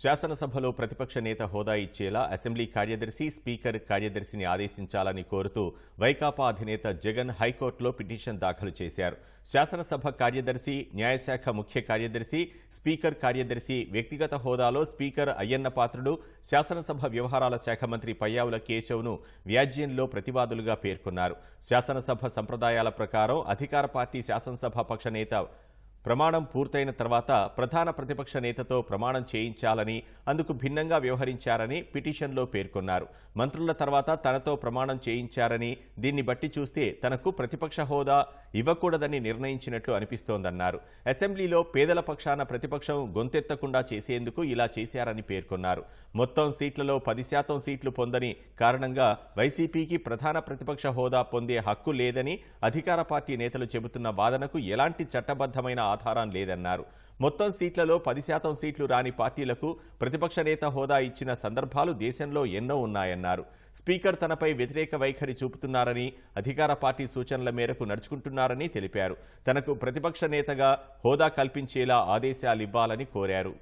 శాసనసభలో ప్రతిపక్ష నేత హోదా ఇచ్చేలా అసెంబ్లీ కార్యదర్శి, స్పీకర్ కార్యదర్శిని ఆదేశించాలని కోరుతూ వైకాపా అధినేత జగన్ హైకోర్టులో పిటిషన్ దాఖలు చేశారు. శాసనసభ కార్యదర్శి, న్యాయశాఖ ముఖ్య కార్యదర్శి, స్పీకర్ కార్యదర్శి వ్యక్తిగత హోదాలో స్పీకర్ అయ్యన్న పాత్రుడు, శాసనసభ వ్యవహారాల శాఖ మంత్రి పయ్యావుల కేశవ్ను వ్యాజ్యంలో ప్రతివాదులుగా పేర్కొన్నారు. శాసనసభ సంప్రదాయాల ప్రకారం అధికార పార్టీ శాసనసభ పక్ష నేత ప్రమాణం పూర్తయిన తర్వాత ప్రధాన ప్రతిపక్ష నేతతో ప్రమాణం చేయించాలని, అందుకు భిన్నంగా వ్యవహరించారని పిటిషన్లో పేర్కొన్నారు. మంత్రుల తర్వాత తనతో ప్రమాణం చేయించారని, దీన్ని బట్టి చూస్తే తనకు ప్రతిపక్ష హోదా ఇవ్వకూడదని నిర్ణయించినట్లు అనిపిస్తోందన్నారు. అసెంబ్లీలో పేదల పక్షాన ప్రతిపక్షం గొంతెత్తకుండా చేసేందుకు ఇలా చేశారని పేర్కొన్నారు. మొత్తం సీట్లలో 10% సీట్లు పొందని కారణంగా వైసీపీకి ప్రధాన ప్రతిపక్ష హోదా పొందే హక్కు లేదని అధికార పార్టీ నేతలు చెబుతున్న వాదనకు ఎలాంటి చట్టబద్ధమైన ఆధారం లేదన్నారు. మొత్తం సీట్లలో 10% సీట్లు రాని పార్టీలకు ప్రతిపక్ష నేత హోదా ఇచ్చిన సందర్భాలు దేశంలో ఎన్నో ఉన్నాయన్నారు. స్పీకర్ తనపై వ్యతిరేక వైఖరి చూపుతున్నారని, అధికార పార్టీ సూచనల మేరకు నడుచుకుంటున్నారని తెలిపారు. తనకు ప్రతిపక్ష నేతగా హోదా కల్పించేలా ఆదేశాలివ్వాలని కోరారు.